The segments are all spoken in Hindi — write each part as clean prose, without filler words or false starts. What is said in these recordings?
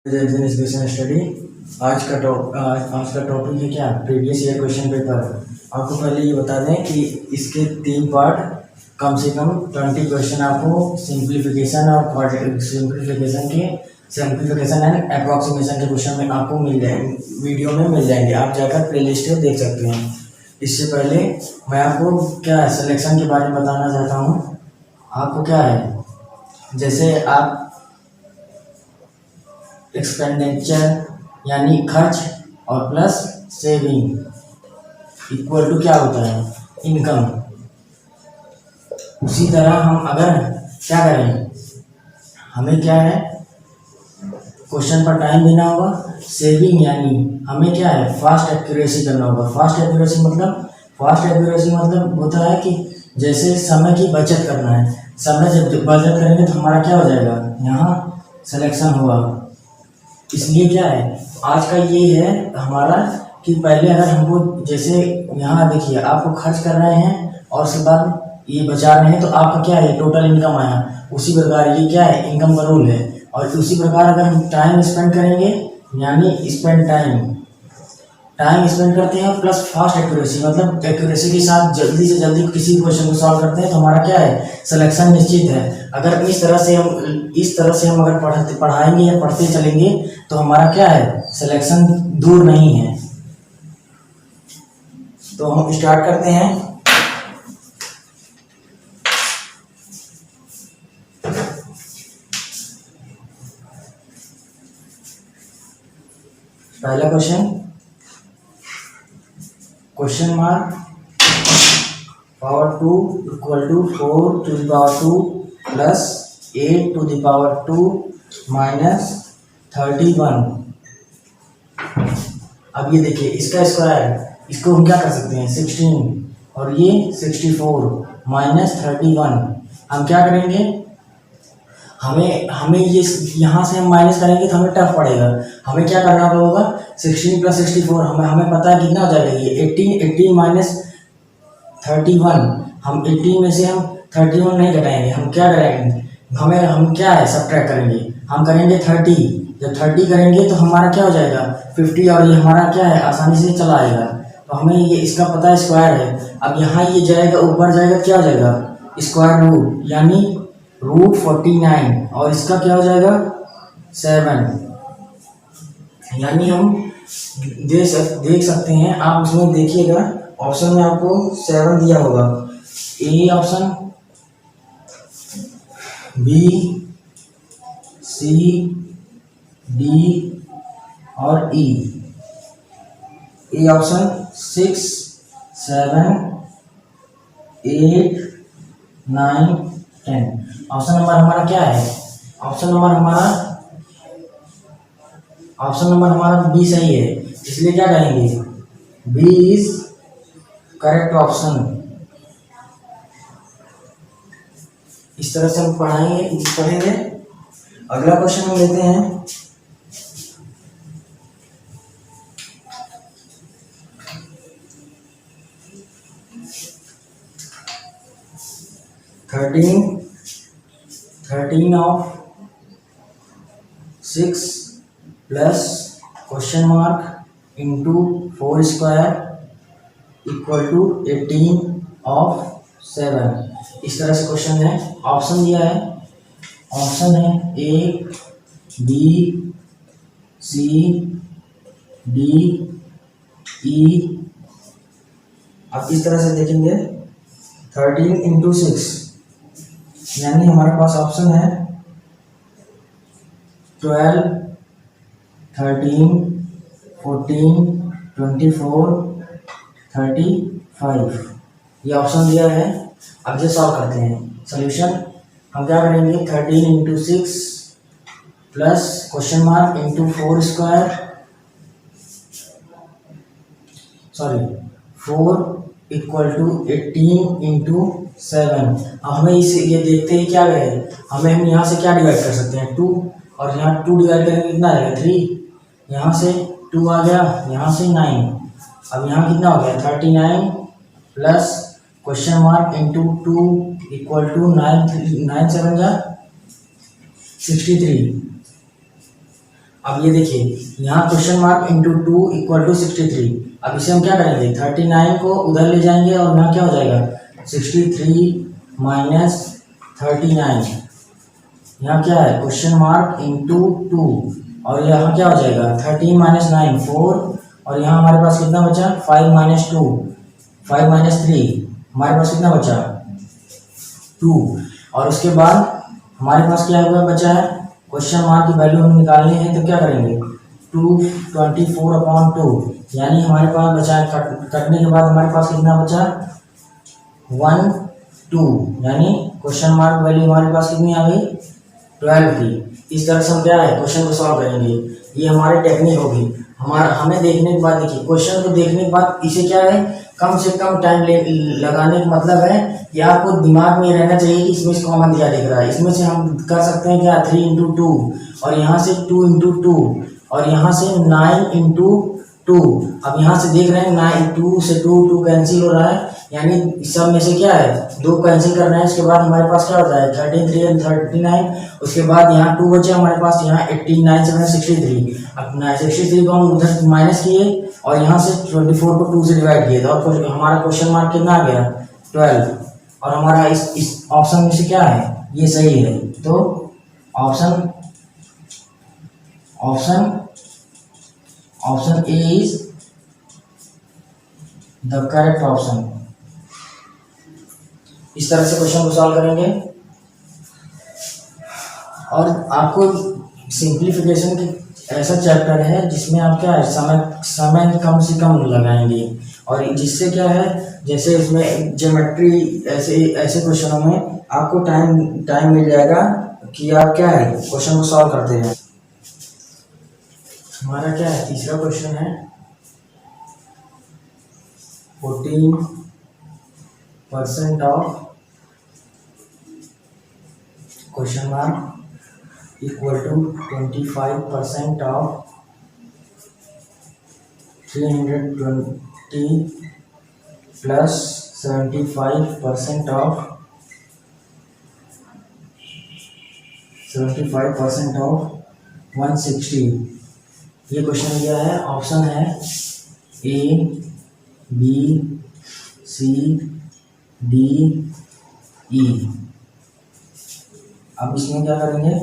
Education study. आज का टॉपिक है क्या, प्रीवियस ईयर क्वेश्चन पेपर। आपको पहले ये बता दें कि इसके 3 पार्ट, कम से कम 20 क्वेश्चन आपको सिंप्लीफिकेशन एंड अप्रॉक्सीमेशन के क्वेश्चन में आपको मिल जाएंगे, वीडियो में मिल जाएंगे। आप जाकर प्ले लिस्ट देख सकते हैं। इससे पहले मैं आपको क्या है सिलेक्शन के बारे में बताना चाहता हूँ। आपको क्या है, जैसे आप एक्सपेंडिचर यानी खर्च और प्लस सेविंग इक्वल टू क्या होता है, इनकम। उसी तरह हम अगर क्या करें, हमें क्या है क्वेश्चन पर टाइम देना होगा। सेविंग यानी हमें क्या है फास्ट एक्यूरेसी करना होगा। फास्ट एक्यूरेसी मतलब होता है कि जैसे समय की बचत करना है। समय जब बचत करेंगे तो हमारा क्या हो जाएगा, यहाँ सिलेक्शन होगा। इसलिए क्या है आज का ये है हमारा कि पहले अगर हमको जैसे यहाँ देखिए आपको खर्च कर रहे हैं और उसके बाद ये बचा रहे हैं तो आपका क्या है टोटल इनकम आया। उसी प्रकार ये क्या है इनकम का रूल है। और उसी प्रकार अगर हम टाइम स्पेंड करेंगे यानी टाइम स्पेंड करते हैं प्लस फास्ट एक्यूरेसी मतलब एक्यूरेसी के साथ जल्दी से जल्दी किसी क्वेश्चन को सॉल्व करते हैं तो हमारा क्या है सिलेक्शन निश्चित है। अगर इस तरह से हम अगर पढ़ाएंगे या पढ़ते चलेंगे तो हमारा क्या है सिलेक्शन दूर नहीं है। तो हम स्टार्ट करते हैं। पहला question mark power 2 equal to 4 to the power 2 plus 8 to the power 2 minus 31। अब ये देखिए इसका स्क्वायर, इसको हम क्या कर सकते हैं 16 और ये 64 माइनस 31। हम क्या करेंगे, हमें ये यहाँ से हम माइनस करेंगे तो हमें टफ पड़ेगा। हमें क्या करना होगा 16 प्लस 64 हमें पता है कितना हो जाएगा ये 18 माइनस 31। हम 18 में से हम 31 नहीं घटाएंगे। हम क्या करेंगे, हम क्या है सब्ट्रैक्ट करेंगे। हम करेंगे 30। जब 30 करेंगे तो हमारा क्या हो जाएगा 50 और ये हमारा क्या है आसानी से चला आएगा। तो हमें ये इसका पता है स्क्वायर है। अब यहाँ ये जाएगा ऊपर जाएगा क्या हो जाएगा स्क्वायर रूट यानी रूट 49 और इसका क्या हो जाएगा 7। यानी हम देख सकते हैं, आप उसमें देखिएगा ऑप्शन में आपको 7 दिया होगा। A option, B, C, D और E. A option 6, 7, 8, 9, 10। Option number हमारा क्या है, ऑप्शन नंबर हमारा बी सही है। इसलिए क्या कहेंगे बी इज करेक्ट ऑप्शन। इस तरह से हम पढ़ेंगे। अगला क्वेश्चन हम लेते हैं। Thirteen of 6 plus question mark into 4 square equal to 18 of 7। इस तरह से क्वेश्चन है। ऑप्शन दिया है, ऑप्शन है ए, बी, सी, डी, ई। अब इस तरह से देखेंगे 13 इंटू 6 यानी हमारे पास ऑप्शन है 12, 13, 14, 24, 35। ये ऑप्शन दिया है। अब जो सॉल्व करते हैं सॉल्यूशन, हम क्या करेंगे 13 into 6 plus question mark into 4 square 4 equal to 18 into 7। अब हमें इसे ये देखते हैं क्या है, हम यहाँ से क्या डिवाइड कर सकते हैं 2 और यहाँ 2 डिवाइड करेंगे कितना आएगा 3। यहाँ से 2 आ गया, यहाँ से 9। अब यहाँ कितना हो गया 39 plus question mark into 2 equal to 9 7 जा 63। अब ये देखिए यहाँ question mark into 2 equal to 63। अब इसे हम क्या करेंगे, 39 को उधर ले जाएंगे और यहाँ क्या हो जाएगा 63 माइनस 39। यहाँ क्या है क्वेश्चन मार्क इंटू 2 और यहाँ क्या हो जाएगा 13 माइनस 9 4 और यहाँ हमारे पास कितना बचा 5 माइनस 2 5 माइनस 3 हमारे पास कितना बचा 2। और उसके बाद हमारे पास क्या हुआ बचा है क्वेश्चन मार्क की वैल्यू हमें निकालनी है तो क्या करेंगे 224/2 यानी हमारे पास बचा है कटने के बाद हमारे पास कितना बचा 1 2 यानी क्वेश्चन मार्क वैल्यू हमारे पास कितनी आ गई 12 की। इस तरह से हम क्या है क्वेश्चन को सॉल्व करेंगे। ये हमारी टेक्निक होगी। हमारा हमें देखने के बाद देखिए क्वेश्चन को देखने के बाद इसे क्या है कम से कम टाइम लगाने का मतलब है कि आपको दिमाग में रहना चाहिए कि इसमें से कॉमन क्या दिख रहा है। इसमें से हम कर सकते हैं क्या 3 इंटू 2 और यहाँ से 2 इंटू 2 और यहाँ से 9 इंटू 2। अब यहाँ से देख रहे हैं 9 2 से 2 कैंसिल हो रहा है यानी सब में से क्या है 2 कैंसिल करना है। उसके बाद हमारे पास क्या होता है 33 एंड 39। उसके बाद यहाँ 2 बचे हमारे पास यहाँ 89 7 63। अब 63 को हम उधर माइनस किए और यहाँ से 24 को 2 से डिवाइड किए और हमारा क्वेश्चन मार्क कितना आ गया 12। और हमारा इस ऑप्शन में से क्या है ये सही है। तो option A is the correct option. इस तरह से क्वेश्चन को सॉल्व करेंगे और आपको सिंप्लीफिकेशन की ऐसा चैप्टर है जिसमें आप क्या है समय कम से कम लगाएंगे और जिससे क्या है जैसे इसमें ज्योमेट्री ऐसे क्वेश्चनों में आपको टाइम मिल जाएगा कि आप क्या है क्वेश्चन को सॉल्व करते हैं। हमारा क्या है तीसरा क्वेश्चन है 14% of question mark equal to 25% of 320 plus 75% of 160। ये क्वेश्चन दिया है। ऑप्शन है ए बी सी डी ई। अब इसमें क्या करेंगे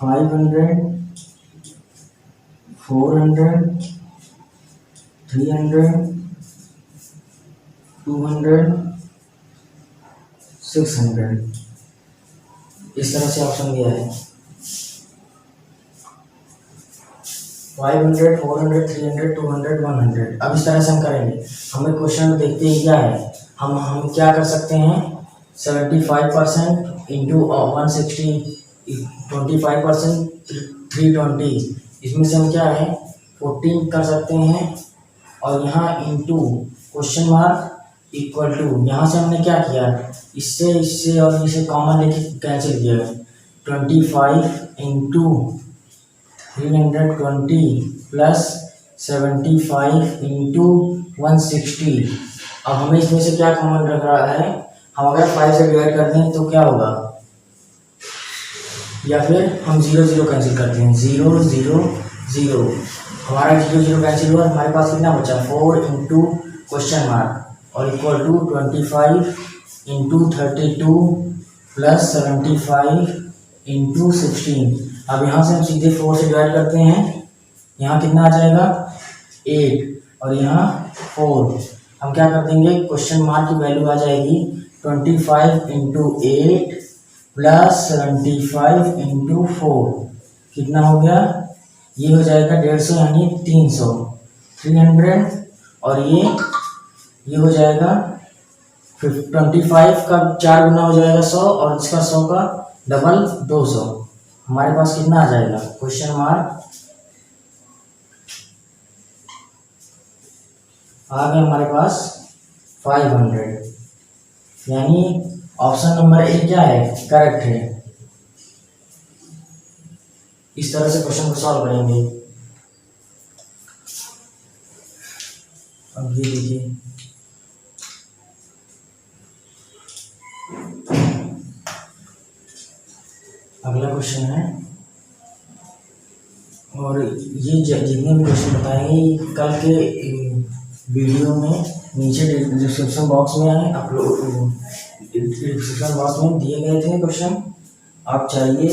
500 400 300 200 600 इस तरह से ऑप्शन दिया है 500 400 300 200 100। अब इस तरह से हम करेंगे। हमें क्वेश्चन देखते ही क्या है हम क्या कर सकते हैं 75% इंटू 160 25% 320। इसमें से हम क्या है 14 कर सकते हैं और यहाँ into question mark equal to यहाँ से हमने क्या किया इससे और इसे कॉमन लेके कैंसिल किया 25 इंटू 320 प्लस 75 इंटू 160। अब हमें इसमें से क्या कॉमन रख रहा है हम अगर 5 से डिवाइड करते हैं तो क्या होगा या फिर हम 0 0 कैंसिल करते हैं 0 0 0। हमारा 0 0 कैंसिल हुआ हमारे पास कितना बचा 4 इंटू क्वेश्चन मार्क और equal to 25 into 32 plus 75 into 16। अब यहाँ से हम सीधे 4 से डिवाइड करते हैं यहाँ कितना आ जाएगा 8 और यहाँ 4। हम क्या कर देंगे क्वेश्चन मार्क की वैल्यू आ जाएगी 25 इंटू 8 प्लस 75 इंटू 4 कितना हो गया ये हो जाएगा 150 यानी 300 300 और ये हो जाएगा 25 का 4 गुना हो जाएगा 100 और इसका 100 का डबल 200। हमारे पास कितना आ जाएगा क्वेश्चन मार्क आ गया हमारे पास 500 यानी ऑप्शन नंबर ए क्या है करेक्ट है। इस तरह से क्वेश्चन को सॉल्व करेंगे। अब ये देखिए अगला क्वेश्चन है और ये जितने भी क्वेश्चन बताएंगे कल के वीडियो में नीचे डिस्क्रिप्शन बॉक्स में अपलोड डिस्क्रिप्शन बॉक्स में दिए गए थे क्वेश्चन। आप चाहिए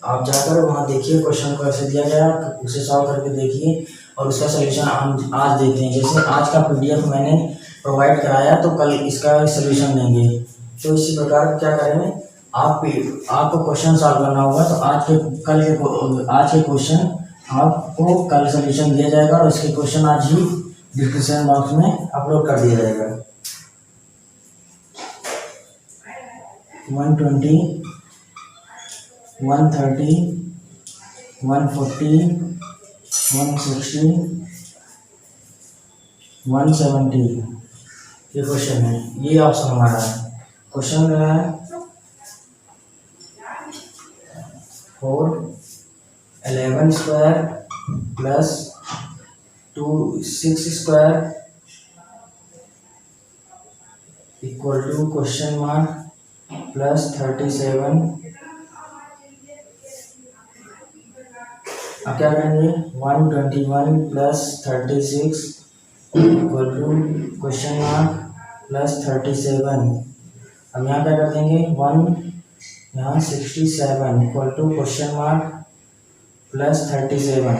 आप जाकर वहाँ देखिए क्वेश्चन को ऐसे दिया गया, उसे सॉल्व करके देखिए और उसका सलूशन आज देते हैं। जैसे आज का पीडीएफ मैंने प्रोवाइड कराया तो कल इसका सलूशन देंगे। तो इसी प्रकार क्या करेंगे, आपको क्वेश्चन सॉल्व करना होगा तो आज के क्वेश्चन आपको कल सलूशन दिया जाएगा और उसके क्वेश्चन आज ही डिस्क्रिप्शन बॉक्स में अपलोड कर दिया जाएगा। 120, 130, 140, 160, 170 ये क्वेश्चन है। ये ऑप्शन हमारा है। क्वेश्चन क्या है, 4 11 square plus 2 6 square equal to question mark plus 37। अब क्या करेंगे, 121 plus 36 equal to question mark plus 37। अब यहाँ क्या कर देंगे, 1 यहाँ 67 equal to question mark plus 37।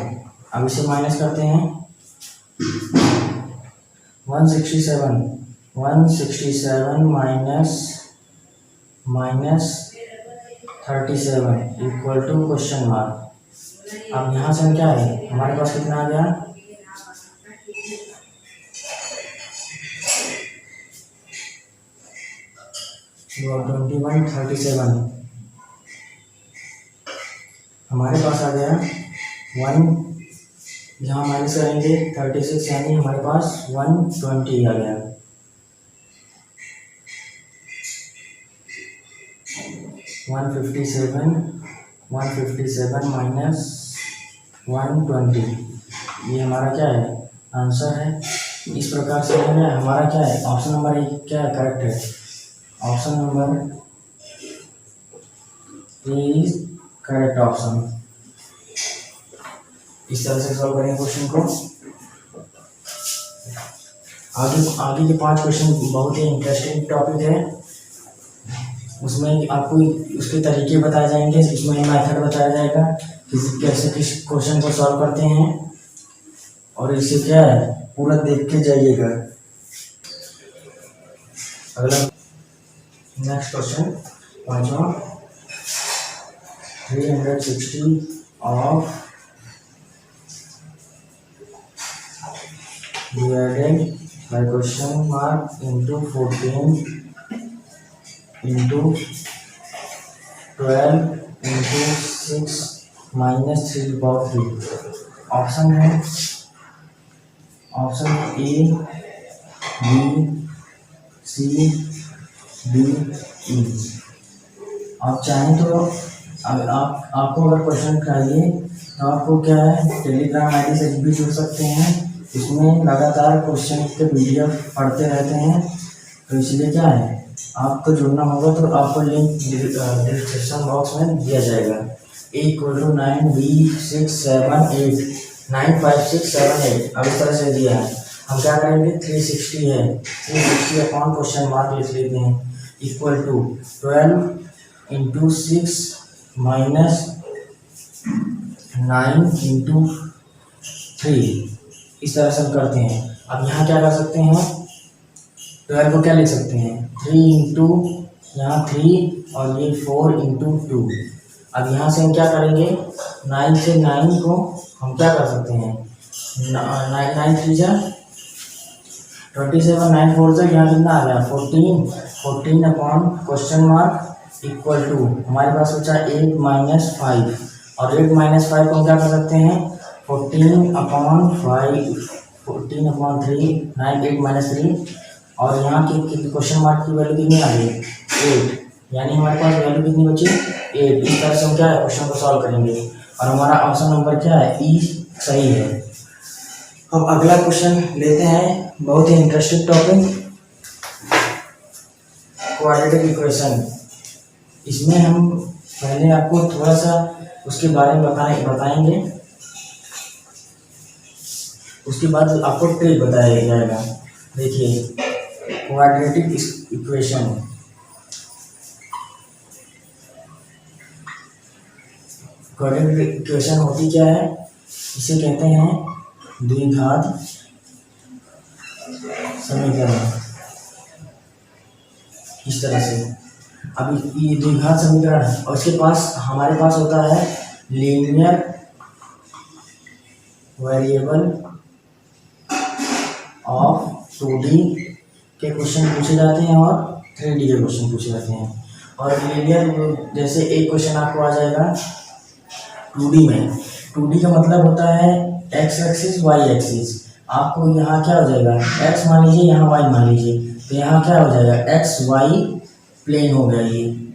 अब इसे माइनस करते हैं, 167 minus 37 equal to question mark. अब यहाँ से क्या है, हमारे पास कितना आ गया, 21 37 हमारे पास आ गया 1, यहाँ माइनस करेंगे 36 यानी हमारे पास 120 आ गया। 157 माइनस 120 ये हमारा क्या है, आंसर है। इस प्रकार से हमारा क्या है, ऑप्शन नंबर ए क्या है, करेक्ट है। Option number A is correct option. इस तरह से सॉल्व करेंगे क्वेश्चन को। आगे के 5 क्वेश्चन बहुत ही इंटरेस्टिंग टॉपिक है। उसमें आपको उसके तरीके बताए जाएंगे, उसमें मेथड बताया जाएगा कैसे किस क्वेश्चन को सॉल्व करते हैं और इसे क्या है पूरा देख के जाइएगा। अगला नेक्स्ट क्वेश्चन 5वां, 360 of divided by question mark into 14 into 12 into 6 minus 3/3। Option है, option A B C D E. आप चाहें तो आपको अगर क्वेश्चन चाहिए तो आपको क्या है टेलीग्राम आईडी से भी जुड़ सकते हैं। इसमें लगातार क्वेश्चन के पीडीएफ पढ़ते रहते हैं तो इसलिए क्या है आपको जुड़ना होगा। तो आपको लिंक डिस्क्रिप्शन बॉक्स में दिया जाएगा। A=9 B 6 7 8 9 5 6 7 8 अब इस तरह से दिया है। हम क्या करेंगे, 360 है, 360 अपॉन क्वेश्चन मार्क लिख लेते हैं equal to 12 into 6 minus 9 into 3। इस तरह से हम करते हैं। अब यहाँ क्या कर सकते हैं, 12 को क्या लिख सकते हैं 3 इंटू यहाँ 3 और ये 4 इंटू 2। अब यहाँ से हम क्या करेंगे, 9 से 9 को हम क्या कर सकते हैं, 9 3 जा 27 9 4 जा यहाँ कितना आ गया 14 upon question mark equal to हमारे पास बचा 8 माइनस 5 और 8 माइनस 5 को हम क्या कर सकते हैं 14 अपॉन 3 9 8 माइनस 3 और यहाँ की क्वेश्चन मार्क की वैल्यू कितनी आ गई 8 यानी हमारे पास वैल्यू कितनी बची 8। इस तरह से हम क्या है क्वेश्चन को सॉल्व करेंगे और हमारा ऑप्शन नंबर क्या है ई सही है। अब अगला क्वेश्चन लेते हैं, बहुत ही इंटरेस्टिंग टॉपिक क्वाड्रेटिक इक्वेशन। इसमें हम पहले आपको थोड़ा सा उसके बारे में बताएंगे। उसके बाद आपको ट्रिक बताया जाएगा। देखिए क्वाड्रेटिक इक्वेशन, क्वाड्रेटिक इक्वेशन होती क्या है, इसे कहते हैं द्विघात समीकरण। इस तरह से अब ये द्विघात समीकरण है और उसके पास हमारे पास होता है लीनियर वेरिएबल ऑफ 2D के क्वेश्चन पूछे जाते हैं और 3D के क्वेश्चन पूछे जाते हैं। और लीनियर जैसे एक क्वेश्चन आपको आ जाएगा 2D में, 2D का मतलब होता है एक्स एक्सिस वाई एक्सिस। आपको यहाँ क्या हो जाएगा, एक्स मान लीजिए, यहाँ वाई मान लीजिए, तो यहाँ क्या हो जाएगा, एक्स वाई प्लेन हो गया ये।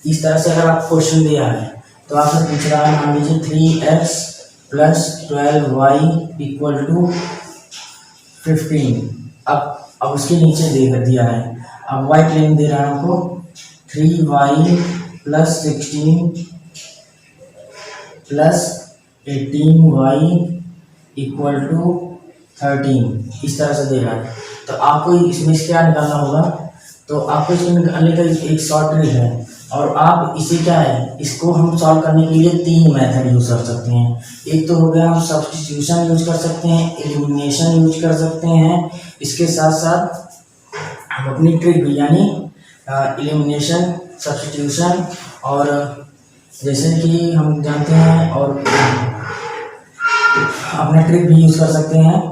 इस तरह से अगर आप क्वेश्चन दिया है तो आपसे पूछ रहा है, मान लीजिए 3x + 12y = 15। अब उसके नीचे दिया है, अब y प्लेन दे रहा है आपको 3y + 16 + 18y = 13। इस तरह से दे रहा है। तो आपको इसमें से क्या निकालना होगा, तो आपको इसमें निकालने का एक शॉर्ट ट्रिक है। और आप इसे क्या है, इसको हम सॉल्व करने के लिए 3 मेथड यूज कर सकते हैं। एक तो हो गया हम सब्स्टिट्यूशन यूज कर सकते हैं, एलिमिनेशन यूज कर सकते हैं, इसके साथ साथ हम अपनी ट्रिक यानी एलिमिनेशन, सब्स्टिट्यूशन और जैसे कि हम जानते हैं और अपना ट्रिक भी यूज कर सकते हैं।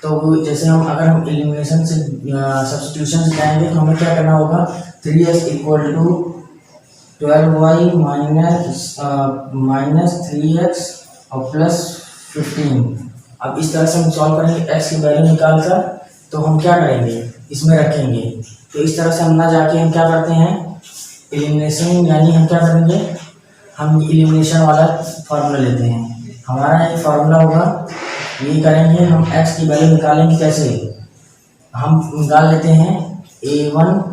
तो जैसे अगर हम एलिमिनेशन से सब्स्टिट्यूशन से जाएंगे तो हमें क्या करना होगा, 3x = 12y माइनस 3x और +15। अब इस तरह से हम सॉल्व करेंगे, x की वैल्यू निकाल कर तो हम क्या करेंगे, इसमें रखेंगे। तो इस तरह से हम ना जाके हम क्या करते हैं, एलिमिनेशन यानी हम क्या करेंगे, हम एलिमिनेशन वाला फार्मूला लेते हैं। हमारा ये फार्मूला होगा, ये करेंगे हम, x की वैल्यू निकालेंगे कैसे, हम निकाल लेते हैं a1,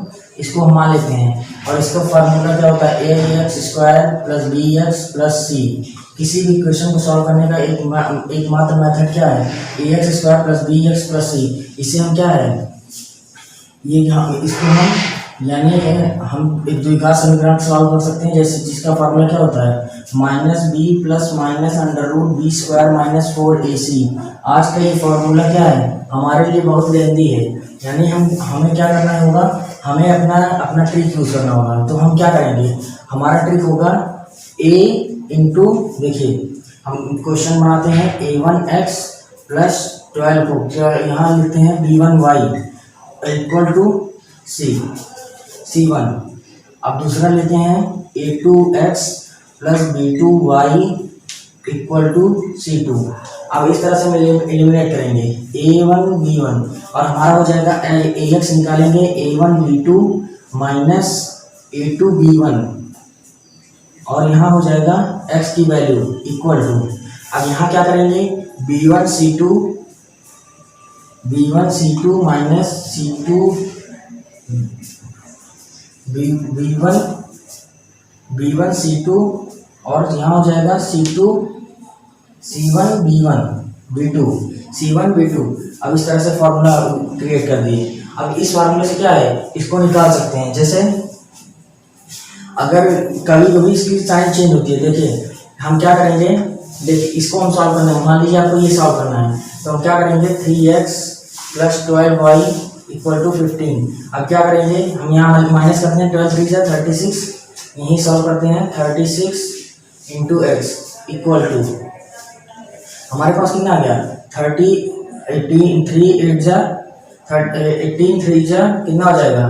इसको हम मान लेते हैं और इसका फार्मूला क्या होता है, ax² + bx + c। किसी भी क्वेश्चन को सॉल्व करने का एकमात्र मेथड क्या है, ax² + bx + c। इसे हम क्या है, ये इसको हम यानी हम एक द्विघात समीकरण सॉल्व कर सकते हैं, जैसे जिसका फार्मूला क्या होता है, -b + -√b² - 4ac। आज का ये फार्मूला क्या है, हमारे लिए बहुत लेंदी है, यानी हमें क्या करना होगा, हमें अपना ट्रिक यूज करना होगा। तो हम क्या करेंगे, हमारा ट्रिक होगा a इंटू, देखिए हम क्वेश्चन बनाते हैं a1x + 12 को क्या यहाँ लिखते हैं b1y = c1। अब दूसरा लेते हैं a2x + b2y = c2। अब इस तरह से हम एलिमिनेट करेंगे a1 b1 और हमारा हो जाएगा ax निकालेंगे a1 b2 minus a2 b1 और यहाँ हो जाएगा x की वैल्यू इक्वल टू, अब यहाँ क्या करेंगे b1 c2 minus c2 b1 c2 और यहाँ हो जाएगा c1 b2। अब इस तरह से फॉर्मूला क्रिएट कर दिए। अब इस फार्मूले से क्या है, इसको निकाल सकते हैं। जैसे अगर कभी कभी इसकी साइन चेंज होती है, देखिए हम क्या करेंगे, देखिए इसको हम सॉल्व करना है, मान लीजिए आपको ये सॉल्व करना है, तो हम क्या करेंगे 3x + 12y = 15। अब क्या करेंगे, हम यहाँ माइनस करते हैं, 12 3 से 36, यही सॉल्व करते हैं 36 × x = हमारे पास कितना आ गया 18 3 कितना हो जाएगा,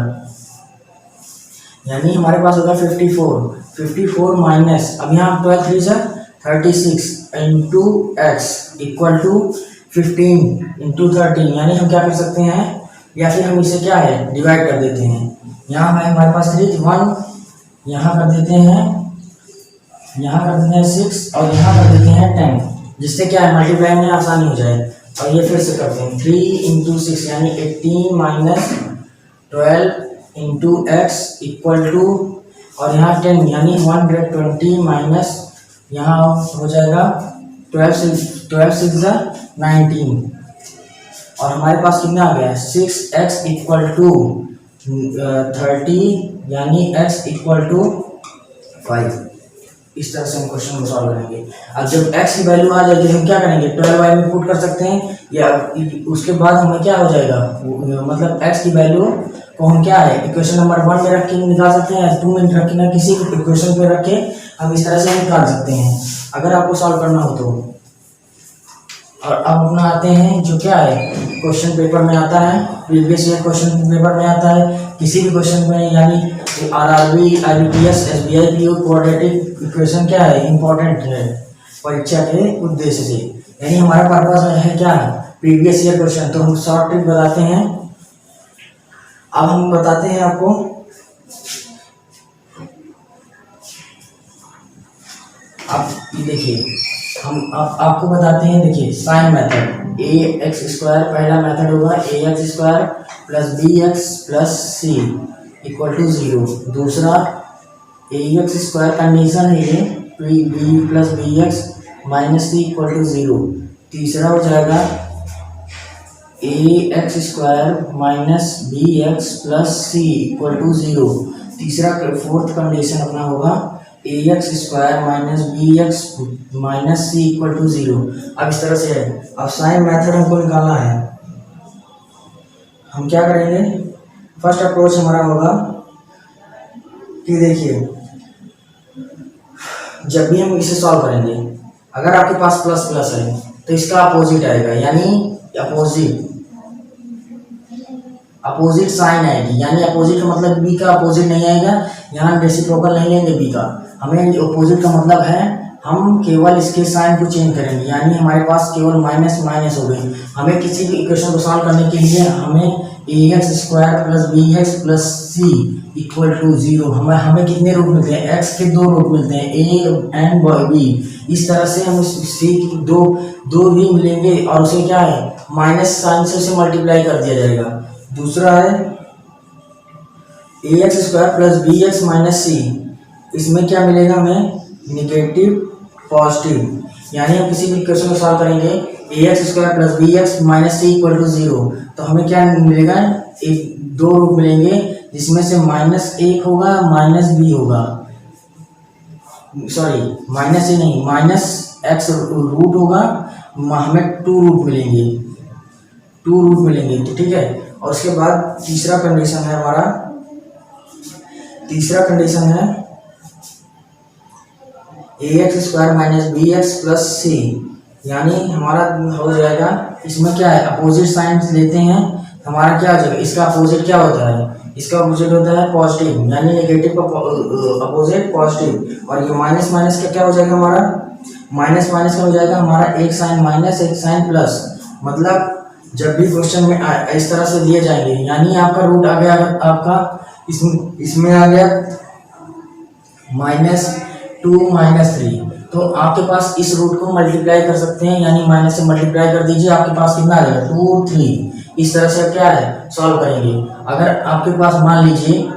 यानी हमारे पास होगा 54 माइनस, अब यहाँ 12 3 से 36 × x = 15 × 13, यानी हम क्या कर सकते हैं, या फिर हम इसे क्या है डिवाइड कर देते हैं। यहाँ है हमारे पास 3 1, यहाँ कर देते हैं 6 और यहाँ कर देते हैं 10, जिससे क्या है मल्टीप्लाई में आसानी हो जाए। और ये फिर से करते हैं 3 × 6 यानी 18 माइनस 12 × x = और यहाँ 10 यानी 120 माइनस यहाँ हो जाएगा 12 6 19, और हमारे पास कितना आ गया 6x इक्वल टू 30 यानी x इक्वल टू 5। इस तरह से हम क्वेश्चन को सॉल्व करेंगे। अब जब x की वैल्यू आ जाएगी हम क्या करेंगे 12y में पुट कर सकते हैं, या उसके बाद हमें क्या हो जाएगा मतलब x की वैल्यू को हम क्या है इक्वेशन नंबर 1 में रख के निकाल सकते हैं, 2 में रख के किसी इक्वेशन पे रख के हम इस तरह से निकाल सकते हैं अगर आपको सॉल्व करना हो तो। और अब अपना आते हैं जो क्या है क्वेश्चन पेपर में आता है, प्रीवियस ईयर क्वेश्चन पेपर में आता है किसी भी क्वेश्चन में, यानी RRB, IBPS, SBI PO quadratic equation क्या है इंपॉर्टेंट है परीक्षा के उद्देश्य से, यानी हमारा पर्पस है क्या है प्रीवियस ईयर क्वेश्चन। तो हम शॉर्ट ट्रिक बताते हैं। अब हम बताते हैं आपको आप देखिए हम आपको बताते हैं, देखिए sign method A X square पहला मेथड होगा A X square plus B X plus C equal to 0। दूसरा ए एक्स स्क्वायर कंडीशन है ये B plus B X minus C equal to 0। तीसरा हो जाएगा A X square minus B X plus C equal to 0। तीसरा फोर्थ कंडीशन अपना होगा A X square minus B X minus C equal to 0। अब इस तरह से है। अब साइन मेथड हमको निकालना है, हम क्या करेंगे फर्स्ट अप्रोच हमारा होगा कि देखिए जब भी हम इसे सॉल्व करेंगे अगर आपके पास प्लस प्लस है तो इसका अपोजिट आएगा, यानी अपोजिट साइन आएगी, यानी अपोजिट का मतलब बी का अपोजिट नहीं आएगा, यहाँ रेसिप्रोकल नहीं लेंगे बी का, हमें अपोजिट का मतलब है हम केवल इसके साइन को चेंज करेंगे, यानी हमारे पास केवल माइनस माइनस हो गई। हमें किसी भी इक्वेशन को सॉल्व करने के लिए हमें A X square plus B X plus C equal to 0 हमें कितने रूट मिलते हैं एक्स के 2 रूट मिलते हैं ए एंड बी। इस तरह से हम सी दो भी मिलेंगे और उसे क्या है माइनस साइन से उसे मल्टीप्लाई कर दिया जाएगा। दूसरा है A X square plus B X minus C, इसमें क्या मिलेगा हमें निगेटिव पॉजिटिव, यानी हम किसी भी इक्वेशन को सॉल्व करेंगे A X square plus B X minus C equal to 0 तो हमें क्या मिलेगा एक 2 रूट मिलेंगे जिसमें से -1 होगा माइनस बी होगा, सॉरी माइनस ए नहीं माइनस एक्स रूट होगा, हमें 2 रूट मिलेंगे तो ठीक है। और उसके बाद तीसरा कंडीशन है हमारा, तीसरा कंडीशन है A X square minus B X plus C, यानी हमारा हो जाएगा इसमें क्या है अपोजिट साइन लेते हैं, हमारा क्या हो जाएगा इसका अपोजिट क्या होता है, इसका अपोजिट होता है पॉजिटिव, यानी नेगेटिव का अपोजिट पॉजिटिव। और ये माइनस माइनस का क्या हो जाएगा हमारा माइनस माइनस का हो जाएगा हमारा एक साइन माइनस एक साइन प्लस। मतलब जब भी क्वेश्चन में इस तरह से दिए जाएंगे, यानी आपका रूट आ गया आपका इसमें आ गया -2 -3, तो आपके पास इस रूट को मल्टीप्लाई कर सकते हैं, यानी माइनस से मल्टीप्लाई कर दीजिए, आपके पास कितना आ जाएगा 2 3। इस तरह से क्या है सॉल्व करेंगे। अगर आपके पास मान लीजिए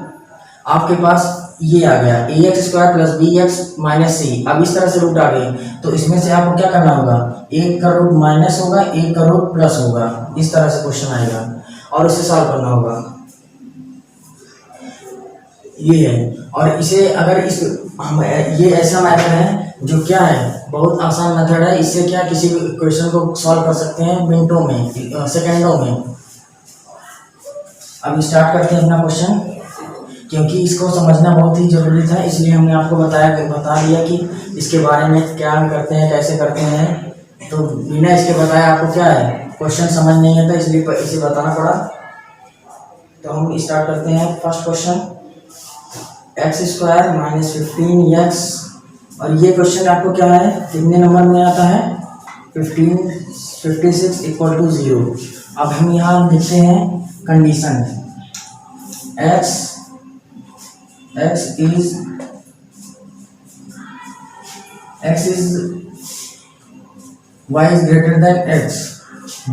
आपके पास ये आ गया A X square plus B X minus C, अब इस तरह से रूट आ गए तो इसमें से आपको क्या करना होगा एक का रूट माइनस होगा एक का रूट प्लस होगा, इस तरह से क्वेश्चन आएगा और इसे सॉल्व करना होगा, ये है। और इसे अगर ये ऐसा मेथड है जो क्या है बहुत आसान मेथड है, इससे क्या किसी भी क्वेश्चन को सॉल्व कर सकते हैं मिनटों में सेकंडों में। अब स्टार्ट करते हैं अपना क्वेश्चन, क्योंकि इसको समझना बहुत ही जरूरी था इसलिए हमने आपको बता दिया कि इसके बारे में क्या करते हैं कैसे करते हैं, तो बिना इसके बताए आपको क्या है क्वेश्चन समझ नहीं आता, इसलिए इसे बताना पड़ा। तो हम स्टार्ट करते हैं first question x square minus 15x, और ये क्वेश्चन आपको क्या है कितने नंबर में आता है 56 इक्वल टू 0। अब हम यहाँ लिखते हैं condition x is y is greater than x, b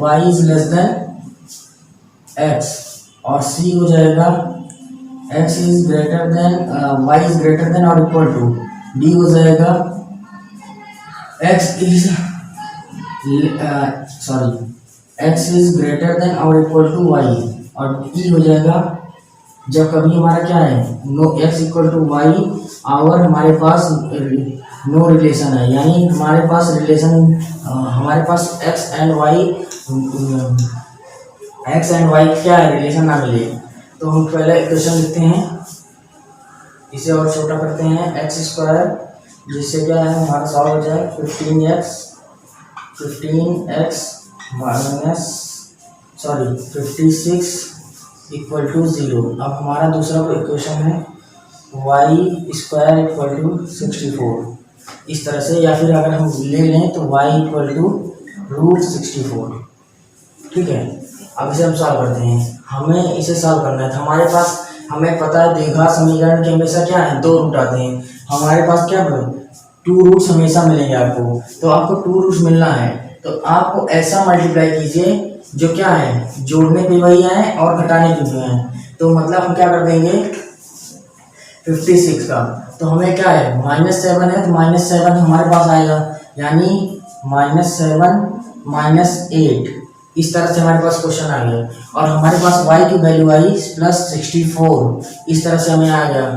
y is less than x, और c हो जाएगा x is greater than y is greater than or equal to, d हो जाएगा x is sorry x is greater than और इक्वल टू वाई, और ई हो जाएगा जब कभी हमारा क्या है no x equal to y और हमारे पास नो रिलेशन है, यानी हमारे पास रिलेशन हमारे पास एक्स एंड वाई क्या है रिलेशन ना मिले। तो हम पहले इक्वेशन लिखते हैं, इसे और छोटा करते हैं एक्स स्क्वायर, जिससे क्या है हमारा सॉल्व हो जाए 15x माइनस 56 इक्वल टू 0। अब हमारा दूसरा इक्वेशन है वाई स्क्वायर इक्वल टू 64, इस तरह से, या फिर अगर हम ले लें तो y इक्वल टू √64। ठीक है, अब इसे हम सॉल्व करते हैं, हमें इसे सॉल्व करना है। तो हमारे पास हमें पता है द्विघात समीकरण के हमेशा क्या है 2 रूट आते हैं, हमारे पास क्या 2 रूट्स हमेशा मिलेंगे आपको। तो आपको 2 रूट्स मिलना है तो आपको ऐसा मल्टीप्लाई कीजिए जो क्या है जोड़ने पे वही है और घटाने पे भी है। तो मतलब हम क्या कर देंगे 56 का, तो हमें क्या है -7 है तो -7 हमारे पास आएगा, यानी -7 -8, इस तरह से हमारे पास क्वेश्चन आ गया। और हमारे पास y की वैल्यू आई +64, इस तरह से हमें आ गया।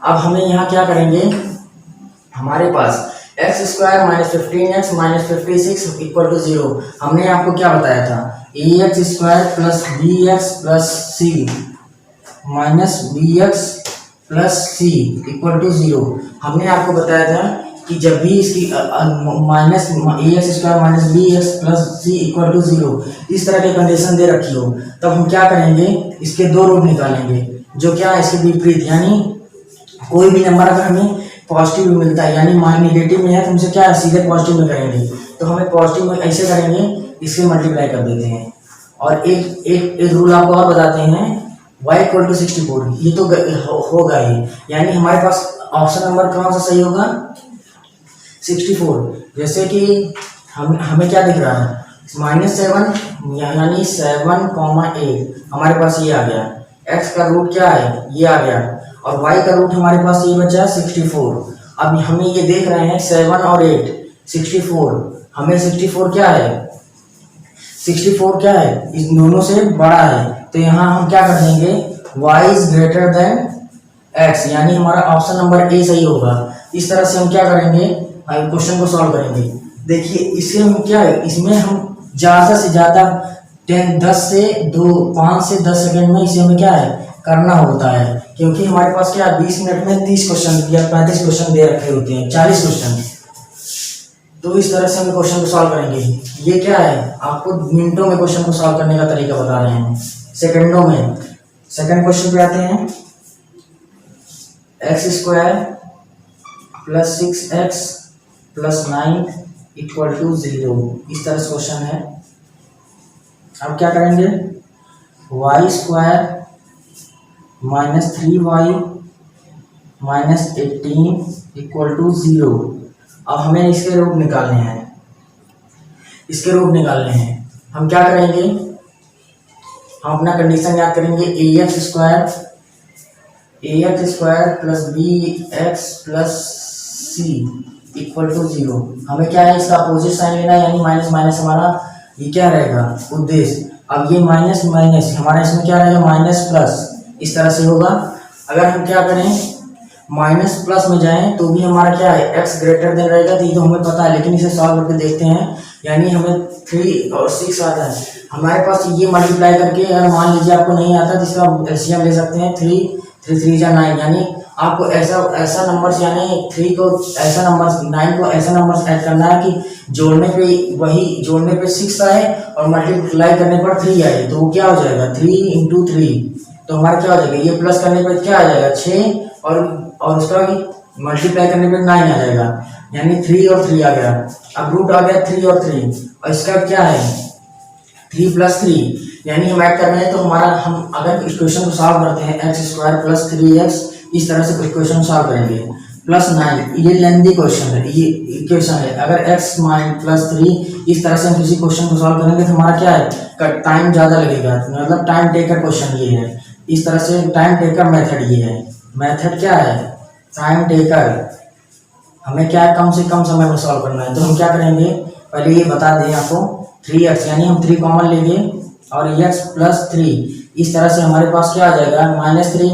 अब हमें यहाँ क्या करेंगे, हमारे पास X square -15x -56 equal to 0, हमने आपको क्या बताया था ax square plus bx plus c minus bx plus c equal to 0। हमने आपको बताया था कि जब भी इसकी minus ax square minus bx plus c equal to 0 इस तरह की कंडीशन दे रखी हो, तब हम क्या करेंगे इसके 2 रूट निकालेंगे जो क्या है इसके विपरीत, यानी कोई भी नंबर अगर हमें पॉजिटिव मिलता है यानी मान नेगेटिव में है तो हमसे क्या है सीधे पॉजिटिव में करेंगे। तो हमें पॉजिटिव में ऐसे करेंगे, इससे मल्टीप्लाई कर देते हैं। और एक रूल आपको और बताते हैं y इक्वल टू 64, ये तो होगा ही, यानी हमारे पास ऑप्शन नंबर कौन सा सही होगा 64। जैसे कि हमें क्या दिख रहा है -7 यानी 7,8 हमारे पास ये आ गया, x का रूट क्या है ये आ गया, और y का रूट हमारे पास ये बचा 64। अब हमें ये देख रहे हैं 7 और 8 64, हमें 64 क्या है 64 क्या है इस दोनों से बड़ा है, तो यहाँ हम क्या कर देंगे y is greater then x, यानी हमारा ऑप्शन नंबर ए सही होगा। इस तरह से हम क्या करेंगे क्वेश्चन को सॉल्व करेंगे। देखिए इससे हम क्या है इसमें हम ज़्यादा से ज़्यादा 5 से 10 सेकंड में इसे हमें क्या है करना होता है, क्योंकि हमारे पास क्या 20 मिनट में 30 क्वेश्चन या 35 क्वेश्चन दे रखे होते हैं, 40 क्वेश्चन। तो इस तरह से हम क्वेश्चन को सॉल्व करेंगे। ये क्या है आपको मिनटों में क्वेश्चन को सॉल्व करने का तरीका बता रहे हैं, सेकंडों में। सेकंड क्वेश्चन पे आते हैं, x square plus 6x plus 9 equal to 0, इस तरह से क्वेश्चन है। अब क्या करेंगे Y square -3y -18 equal to 0। अब हमें इसके रूट निकालने हैं, हम क्या करेंगे हम अपना कंडीशन याद करेंगे ax square plus bx plus c equal to 0। हमें क्या है इसका अपोजिट साइन लेना है, यानी माइनस माइनस हमारा ये क्या रहेगा उद्देश्य। अब ये माइनस माइनस हमारा इसमें क्या रहेगा माइनस प्लस, इस तरह से होगा। अगर हम क्या करें माइनस प्लस में जाएं तो भी हमारा क्या है x ग्रेटर देन रहेगा, तो ये तो हमें पता है, लेकिन इसे सॉल्व करके देखते हैं। यानी हमें 3 और 6 आता है हमारे पास, ये मल्टीप्लाई करके अगर मान लीजिए आपको नहीं आता तो इसका एलसीएम ले सकते हैं 3 3 जा 9, यानी आपको ऐसा नंबर यानी 3 को ऐसा नंबर 9 को ऐसा नंबर ऐड करना है कि जोड़ने पे 6 आए और मल्टीप्लाई करने पर 3 आए, तो वो क्या हो जाएगा 3 × 3, तो हमारा क्या हो जाएगा ये प्लस करने पर क्या आ जाएगा 6 और उसका मल्टीप्लाई करने पर 9 आ जाएगा, यानी 3 और 3 आ गया। अब रूट आ गया 3 और 3, और इसका क्या है 3 + 3, यानी हम ऐड कर रहे हैं। तो हमारा हम अगर इक्वेशन को सॉल्व करते हैं x स्क्वायर प्लस 3x, इस तरह से इक्वेशन सॉल्व करेंगे प्लस 9, ये लेंथी क्वेश्चन है, ये इक्वेशन है। अगर x + 3 इस तरह से हम किसी क्वेश्चन को सॉल्व करेंगे तो हमारा क्या है टाइम ज़्यादा लगेगा, मतलब टाइम टेकर क्वेश्चन ये है। इस तरह से टाइम टेकर मेथड ये है, मेथड क्या है टाइम टेकर, हमें क्या कम से कम समय में सॉल्व करना है। तो हम क्या करेंगे पहले ये बता दें आपको 3x, यानी हम 3 कॉमन लेंगे और x प्लस 3, इस तरह से हमारे पास क्या आ जाएगा -3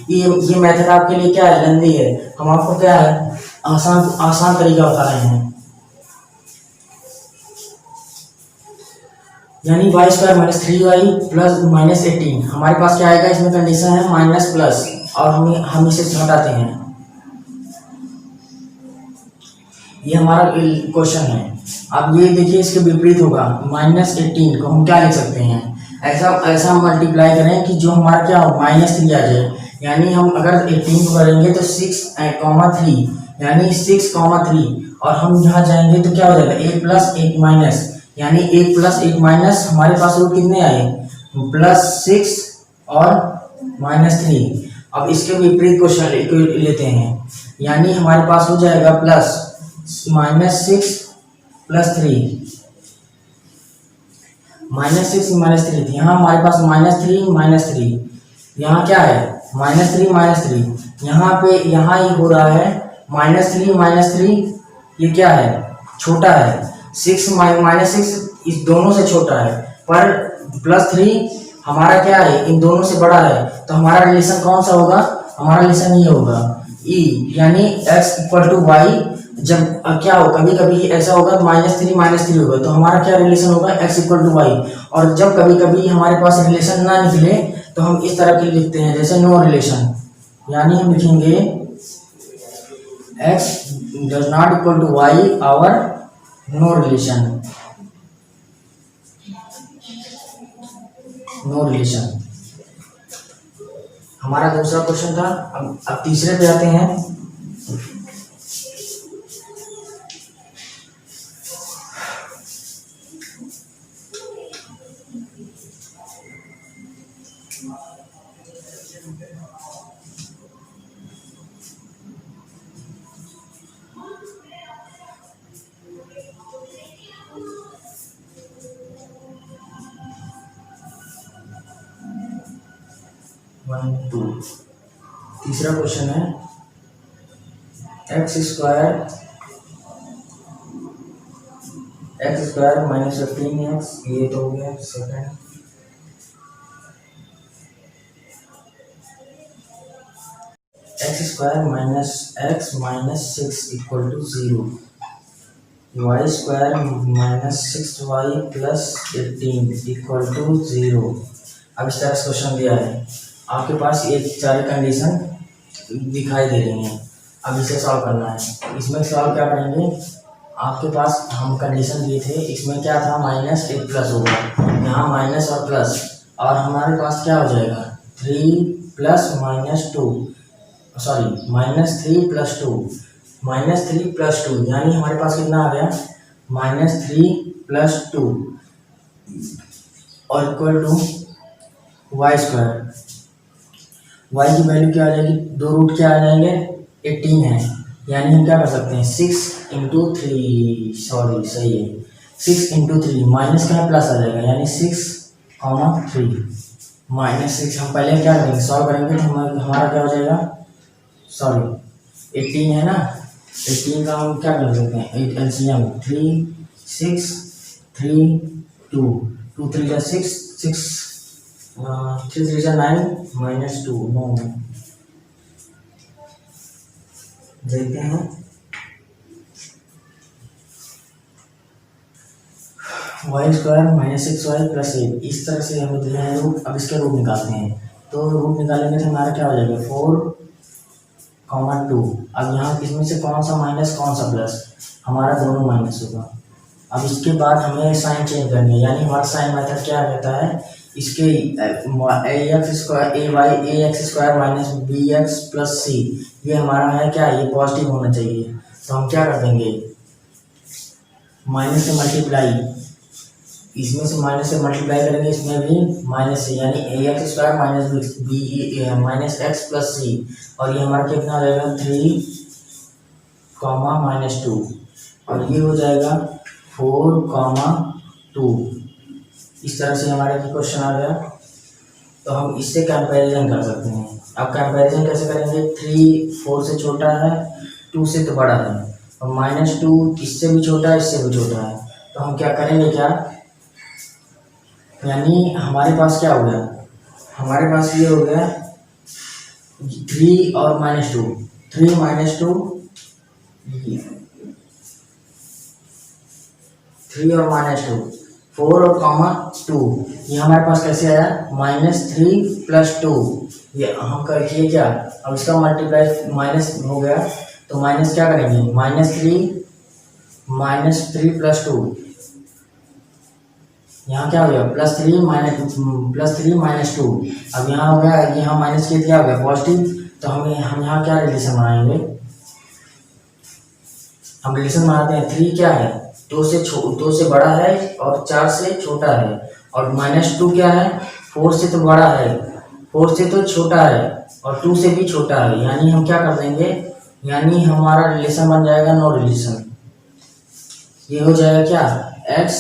ये मेथड आपके लिए क्या है, लेंदी है। हम आपको क्या है आसान तरीका बता रहे हैं। यानी Y square minus 3y plus -18, हमारे पास क्या आएगा, इसमें कंडीशन है माइनस प्लस और हम इसे हटाते हैं। ये हमारा क्वेश्चन है। अब ये देखिए इसके विपरीत होगा, -18 को हम क्या लिख सकते हैं, ऐसा मल्टीप्लाई करें कि जो हमारा क्या हो -3 आ जाए। यानी हम अगर 18 को करेंगे तो 6,3 यानी 6,3 और हम यहाँ जाएंगे तो क्या हो जाएगा, 1 प्लस 1 माइनस, यानी 1 प्लस 1 माइनस, हमारे पास रूट कितने आए, +6 और -3। अब इसके विपरीत क्वेश्चन लेते हैं, यानी हमारे पास हो जाएगा -6 + 3, -6 -3, यहाँ हमारे पास -3 यहाँ क्या है -3 यहाँ ये हो रहा है -3 ये क्या है, छोटा है, 6 इस दोनों से छोटा है, पर +3 हमारा क्या है, इन दोनों से बड़ा है। तो हमारा रिलेशन कौन सा होगा, हमारा रिलेशन ये होगा E, यानी x = y। जब क्या हो, कभी कभी ऐसा होगा -3 होगा, तो हमारा क्या रिलेशन होगा, x = y। और जब कभी कभी हमारे पास रिलेशन ना निकले तो हम इस तरह के लिखते हैं, जैसे नो रिलेशन, यानी हम लिखेंगे x does not equal to y our no relation, हमारा दूसरा क्वेश्चन था। अब तीसरे पे आते हैं। तीसरा क्वेश्चन है x स्क्वायर -15x, ये तो हो गया second. x square -x -6 = 0, y square -6y + 18 = 0। अब इस तरह से क्वेश्चन दिया है, आपके पास ये सारी कंडीशन दिखाई दे रही हैं। अब इसे सॉल्व करना है। इसमें सॉल्व क्या करेंगे, आपके पास हम कंडीशन दिए थे, इसमें क्या था, -1 होगा, यहाँ माइनस और प्लस, और हमारे पास क्या हो जाएगा 3 + -2 सॉरी -3 + 2 -3 + 2, यानी हमारे पास कितना आ गया, -3 + 2 और equal to y square. y की वैल्यू क्या आ जाएगी, दो रूट क्या आ जाएंगे, 18 है, यानी हम क्या कर सकते हैं 6 × 3 सही है 6 × 3 माइनस का प्लस आ जाएगा, यानी 6, 3 -6। हम पहले क्या करेंगे, सॉल्व करेंगे तो हमारा क्या हो जाएगा, 18 है ना, 18 का हम क्या कर सकते हैं, एलसीएम 3 6 3 2 2 3 जा 6 6 3 3 जा 9 -2 9। देखते हैं वाई स्क्वायर -6y + 8, इस तरह से हमें दिया है रूट। अब इसके रूट निकालते हैं, तो रूट निकालेंगे तो हमारा क्या हो जाएगा 4, 2। अब यहाँ इसमें से कौन सा माइनस कौन सा प्लस, हमारा दोनों माइनस होगा। अब इसके बाद हमें साइन चेंज करनी है, यानी हमारा साइन मेथड क्या कहता है, इसके ax स्क्वायर -bx + c, ये हमारा है क्या, ये पॉजिटिव होना चाहिए। तो हम क्या कर देंगे, माइनस से मल्टीप्लाई, इसमें से माइनस से मल्टीप्लाई करेंगे, इसमें भी माइनस से, यानी ax स्क्वायर -x + c, और ये हमारा कितना आ जाएगा 3, -2, और ये हो जाएगा 4, 2। इस तरह से हमारे क्वेश्चन आ गया। तो हम इससे कंपैरिजन कर सकते हैं। अब कंपैरिजन कैसे करेंगे, 3 4 से छोटा है, 2 से तो बड़ा है, और -2 इससे भी छोटा है, इससे भी छोटा है। तो हम क्या करेंगे, क्या यानी हमारे पास क्या हो गया, हमारे पास ये हो गया 3 और -2, 3 -2, 3 और -2, 4 और -2, ये हमारे पास कैसे आया, -3 + 2। ये हम करेंगे क्या, अब इसका मल्टीप्लाई माइनस हो गया तो माइनस क्या करेंगे, -3 + 2, यहाँ क्या हो गया +3 -2। अब यहाँ हो गया, यहाँ माइनस के क्या हो गया पॉजिटिव, तो हम यहाँ क्या रिलेशन बनाएंगे, हम रिलेशन बनाते हैं 3 क्या है, 2 से बड़ा है और 4 से छोटा है, और -2 क्या है, 4 से तो बड़ा है, 4 से तो छोटा है, और 2 से भी छोटा है। यानी हम क्या कर देंगे, यानी हमारा रिलेशन बन जाएगा नो रिलेशन। ये हो जाएगा क्या, x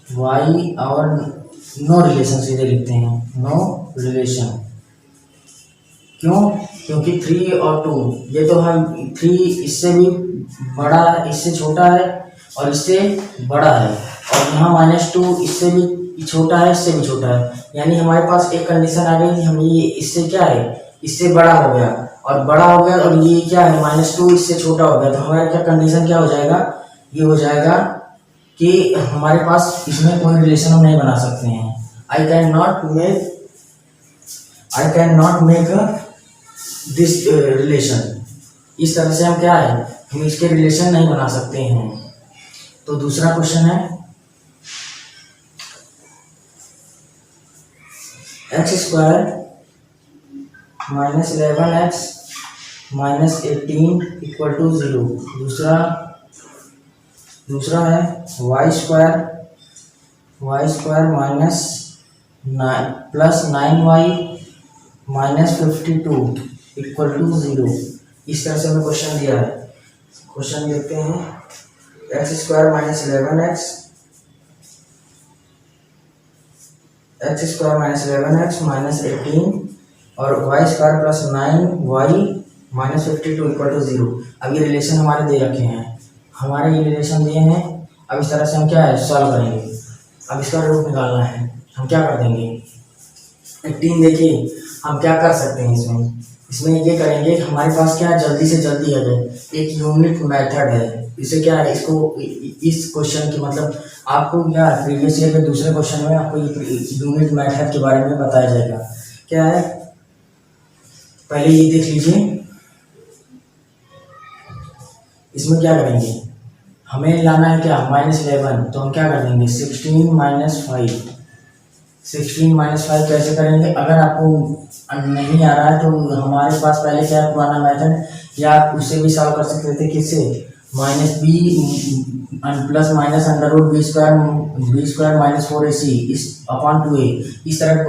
y और नो रिलेशन सीधे लिखते हैं, नो रिलेशन। क्यों, क्योंकि 3 और 2 ये तो हम 3 इससे भी बड़ा है, इससे छोटा है और इससे बड़ा है, और यहाँ -2 इससे भी छोटा है, इससे भी छोटा है। यानी हमारे पास एक कंडीशन आ गई कि हम ये इससे क्या है, इससे बड़ा हो गया और बड़ा हो गया, और ये क्या है -2 इससे छोटा हो गया, तो हमारा क्या कंडीशन क्या हो जाएगा, ये हो जाएगा कि हमारे पास इसमें कोई रिलेशन हम नहीं बना सकते हैं। I can not make this relation. इस तरह से हम क्या है, हम इसके रिलेशन नहीं बना सकते हैं। तो दूसरा क्वेश्चन है x² - 11x - 18 = 0। दूसरा है y² - 9y - 52 = 0। इस तरह से हमें क्वेश्चन दिया है। क्वेश्चन देखते हैं, x² - 11x - 18 और y² + 9y - 52 = 0। अब ये रिलेशन हमारे दे रखे हैं, हमारे ये रिलेशन दिए हैं। अब इस तरह से हम क्या है सॉल्व करेंगे। अब इसका रूट निकालना है, हम क्या कर देंगे, 18 देखिए हम क्या कर सकते हैं इसमें ये करेंगे कि हमारे पास क्या जल्दी से जल्दी आ जाए, एक यूनिट मेथड है। इसे क्या है, इसको इस क्वेश्चन की मतलब आपको क्या प्रीवियस ईयर के दूसरे क्वेश्चन में आपको यूनिट मेथड के बारे में बताया जाएगा। क्या है, पहले ये देख लीजिए, इसमें क्या करेंगे, हमें लाना है क्या -11, तो हम क्या कर देंगे 16 - 5। 16 - 5 कैसे करेंगे, अगर आपको नहीं आ रहा है तो हमारे पास पहले क्या है पुराना मेथड, या आप उससे भी सॉल्व कर सकते थे, किससे -b plus minus √b² -4ac /2a। इस तरह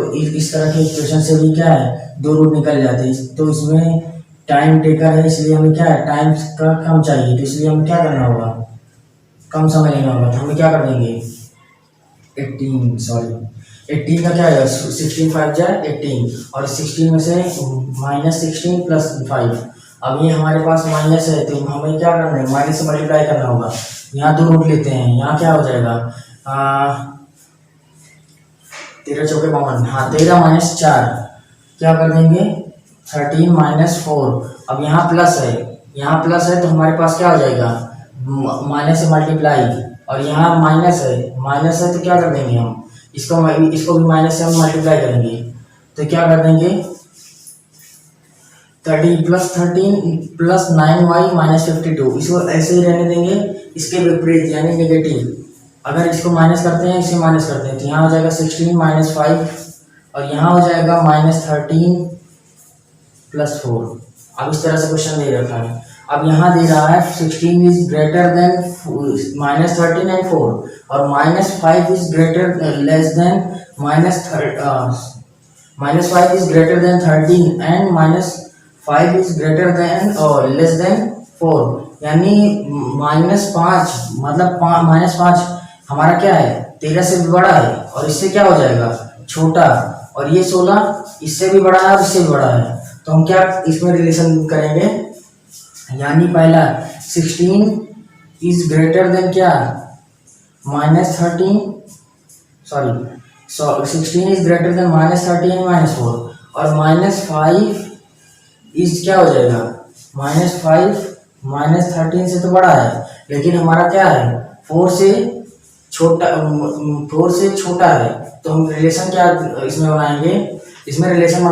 के इक्वेशन से भी क्या है दो रूट निकल जाते हैं। तो इसमें टाइम टेकर है, इसलिए हमें क्या है टाइम का कम चाहिए, तो इसलिए हमें क्या करना होगा, कम समय लेना होगा। तो हम क्या कर देंगे 18 का क्या है 16 5 जाए 18, और 16 में से -16 + 5। अब ये हमारे पास माइनस है तो हमें क्या करना है माइनस से मल्टीप्लाई करना होगा। यहाँ दो रूट लेते हैं, यहाँ क्या हो जाएगा 13 चौके 52, हाँ 13 - 4 क्या कर देंगे 13 - 4। अब यहाँ प्लस है तो हमारे पास क्या हो जाएगा माइनस से मल्टीप्लाई, और यहाँ माइनस है तो क्या कर देंगे हम इसको भी माइनस से हम मल्टीप्लाई करेंगे। तो क्या कर देंगे 30 + 13 + 9y - 52, इसको ऐसे ही रहने देंगे। इसके विपरीत यानी नेगेटिव, अगर इसको माइनस करते हैं इसे माइनस करते हैं तो यहाँ हो जाएगा 16 - 5, और यहाँ हो जाएगा -13 + 4। अब इस तरह से क्वेश्चन दे रखा है। अब यहाँ दे रहा है 16 इज ग्रेटर देन -13 and 4, और -5 is less than -5 is greater then 13 and -5 is greater than और लेस देन 4। यानी -5 मतलब -5 हमारा क्या है 13 से भी बड़ा है, और इससे क्या हो जाएगा छोटा, और ये 16 इससे भी बड़ा है और इससे भी बड़ा है। तो हम क्या इसमें रिलेशन करेंगे, यानी पहला 16 इज ग्रेटर देन क्या, -13, sorry 16 is greater then -13 and -4, और -5 इज क्या हो जाएगा, -5 -13 से तो बड़ा है, लेकिन हमारा क्या है 4 से छोटा है। तो हम रिलेशन क्या इसमें बनाएंगे, इसमें रिलेशन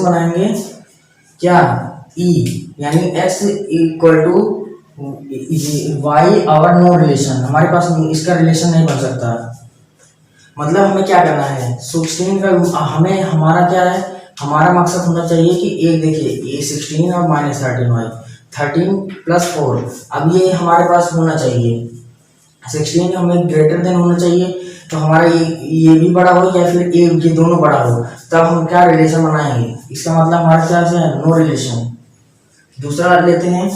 बनाएंगे क्या, ई, यानी x equal to y our no relation, हमारे पास इसका रिलेशन नहीं बन सकता। मतलब हमें क्या करना है 16 का, हमें हमारा क्या है, हमारा मकसद होना चाहिए कि एक देखिए ये 16 और -13y 13 + 4, अब ये हमारे पास होना चाहिए 16 हमें ग्रेटर देन होना चाहिए, तो हमारा ये भी बड़ा हो या फिर ये दोनों बड़ा हो, तब हम क्या रिलेशन बनाएंगे, इसका मतलब हमारे क्या से नो रिलेशन। दूसरा लेते हैं,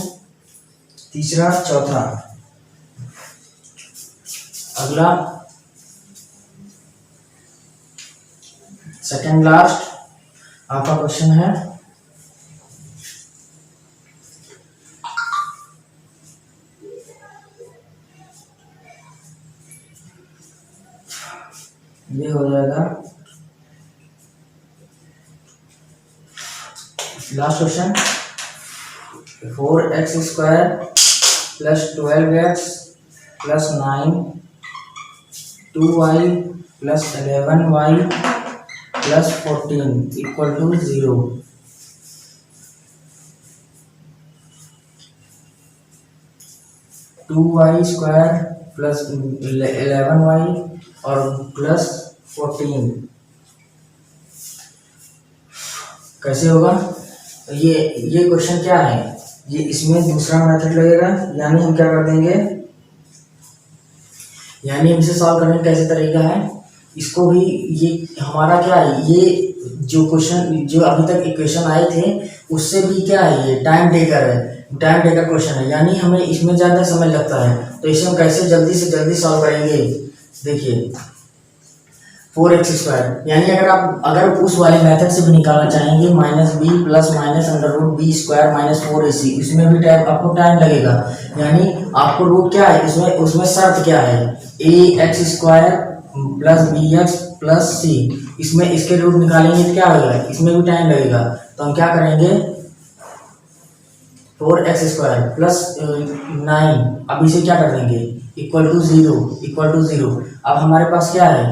तीसरा, चौथा, अगला सेकंड लास्ट आपका क्वेश्चन है, ये हो जाएगा last question, 4x² + 12x + 9, 2y + 11y + 14 = 0। 2y² + 11y और +14 कैसे होगा, ये क्वेश्चन क्या है, ये इसमें दूसरा मेथड लगेगा, यानी हम क्या कर देंगे, यानी हमसे सॉल्व करने का कैसे तरीका है, इसको भी ये हमारा क्या है, ये जो क्वेश्चन जो अभी तक इक्वेशन आए थे उससे भी क्या है, ये टाइम टेकर क्वेश्चन है, यानी हमें इसमें ज़्यादा समय लगता है, तो इसे हम कैसे जल्दी से जल्दी सॉल्व करेंगे। देखिए 4x², यानी अगर उस वाले मेथड से भी निकालना चाहेंगे -b + -√b² - 4ac, इसमें भी आपको टाइम लगेगा, यानी आपको रूट क्या है उसमें शर्त क्या है, ax² + bx + c, इसमें इसके रूट निकालेंगे तो क्या होगा, इसमें भी टाइम लगेगा, तो हम क्या करेंगे 4x² + 9, अब इसे क्या कर देंगे =0। अब हमारे पास क्या है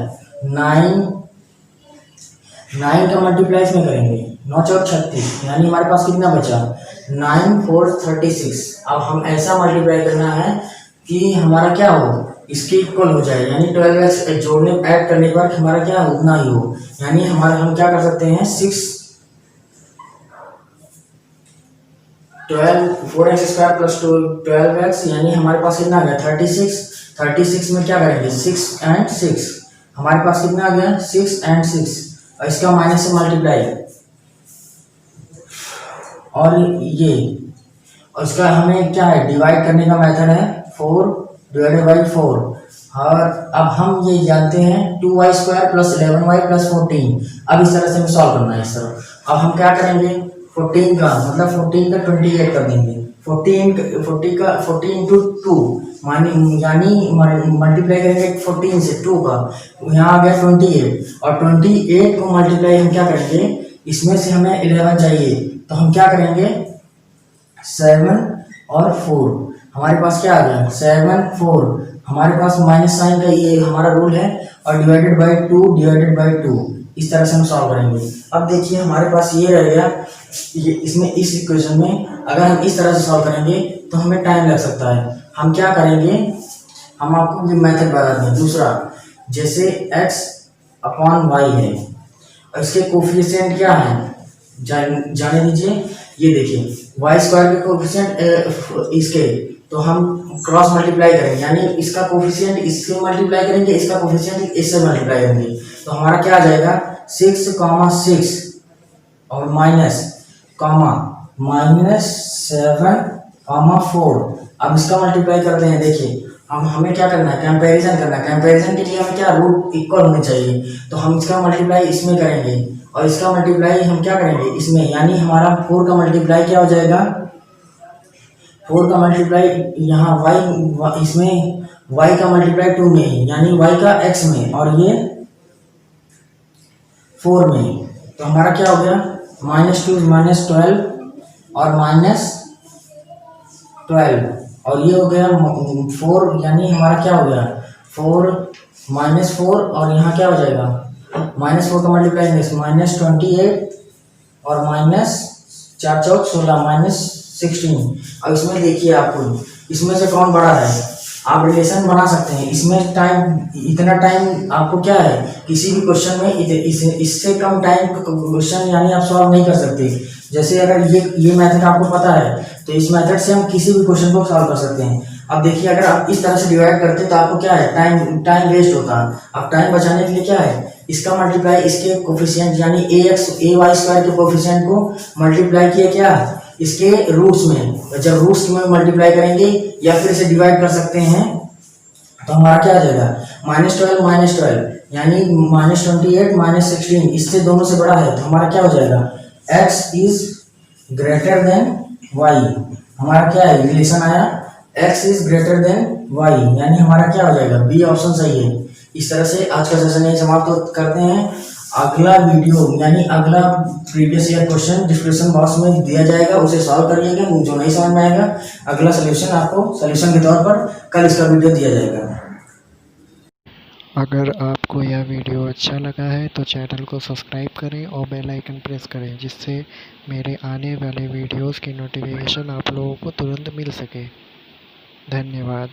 9 का मल्टीप्लाई इसमें करेंगे, 9 × 36, यानी हमारे पास कितना बचा 9 × 4 = 36। अब हम ऐसा मल्टीप्लाई करना है कि हमारा क्या हो, इसके इक्वल हो जाए, यानी 12x जोड़ने ऐड करने पर हमारा क्या उतना ही हो, यानी हम क्या कर सकते हैं 4x² + 12x, यानी हमारे पास कितना आ गया 36 में क्या करेंगे 6 and 6, हमारे पास कितना आ गया 6 and 6, और इसका माइनस से मल्टीप्लाई, और इसका हमें क्या है डिवाइड करने का मेथड है 4/4, और अब हम ये जानते हैं 2y² + 11y + 14, अब इस तरह से हमें सॉल्व करना है इस तरह। अब हम क्या करेंगे 14 का 28 कर देंगे, 14 × 2 यानी मल्टीप्लाई करेंगे 14 से 2 का, यहाँ आ गया 28, और 28 को मल्टीप्लाई हम क्या करेंगे, इसमें से हमें 11 चाहिए, तो हम क्या करेंगे 7 और 4, हमारे पास क्या आ गया 7 4, हमारे पास माइनस साइन का ये हमारा रूल है, और /2 इस तरह से हम सॉल्व करेंगे। अब देखिए हमारे पास ये रह गया, ये इसमें इस इक्वेशन में अगर हम इस तरह से सॉल्व करेंगे तो हमें टाइम लग सकता है। हम क्या करेंगे, हम आपको ये मेथड बताते हैं दूसरा, जैसे x/y है और इसके कोफिशिएंट क्या है जाने दीजिए, ये देखिए y² के कोफिशिएंट इसके, तो हम क्रॉस मल्टीप्लाई करेंगे, यानी इसका कोफिशिएंट इससे मल्टीप्लाई करेंगे, इसका कोफिशिएंट इससे मल्टीप्लाई करेंगे, तो हमारा क्या आ जाएगा 6, और -7, 4। अब इसका मल्टीप्लाई करते हैं, देखिए हमें क्या करना है कंपैरिजन करना है, कंपैरिजन के लिए हमें क्या रूट इक्वल होने चाहिए, तो हम इसका मल्टीप्लाई इसमें करेंगे और इसका मल्टीप्लाई हम क्या करेंगे इसमें, यानी हमारा 4 का मल्टीप्लाई क्या हो जाएगा, 4 का मल्टीप्लाई यहाँ y इसमें y का मल्टीप्लाई 2 में, यानी y का x में, और ये 4 में। तो हमारा क्या हो गया, -2 -12 और -12, और ये हो गया 4, यानी हमारा क्या हो गया 4 -4, और यहाँ क्या हो जाएगा -4 का मल्टीप्लाई -28 और -4 चौक 16 -16। अब इसमें देखिए आपको इसमें से कौन बड़ा है, आप रिलेशन बना सकते हैं। इसमें टाइम, इतना टाइम आपको क्या है किसी भी क्वेश्चन में इससे कम टाइम क्वेश्चन यानी आप सॉल्व नहीं कर सकते। जैसे अगर ये मेथड आपको पता है तो इस मेथड से हम किसी भी क्वेश्चन को सॉल्व कर सकते हैं। अब देखिए अगर आप इस तरह से डिवाइड करते तो आपको क्या है टाइम वेस्ट होता। अब टाइम बचाने के लिए क्या है, इसका मल्टीप्लाई इसके कोफिशिएंट यानी ay स्क्वायर के कोफिशिएंट को मल्टीप्लाई किया क्या इसके रूट्स में। जब रूट्स में मल्टीप्लाई करेंगे या फिर इसे डिवाइड कर सकते हैं तो हमारा क्या आ जाएगा -12 यानी -28 -16, इससे दोनों से बड़ा है तो हमारा क्या हो जाएगा x is greater then y। हमारा क्या है रिलेशन आया x is greater then y, यानी हमारा क्या हो जाएगा बी ऑप्शन सही है। इस तरह से आज का सेशन यही समाप्त करते हैं। अगला वीडियो यानी अगला previous year question description box में दिया जाएगा, उसे सॉल्व करिएगा। जो नहीं समझ में आएगा अगला सोल्यूशन आपको सोल्यूशन के तौर पर कल इसका वीडियो दिया जाएगा। अगर आपको यह वीडियो अच्छा लगा है तो चैनल को सब्सक्राइब करें और बेल आइकन प्रेस करें, जिससे मेरे आने वाले वीडियोस की नोटिफिकेशन आप लोगों को तुरंत मिल सके। धन्यवाद।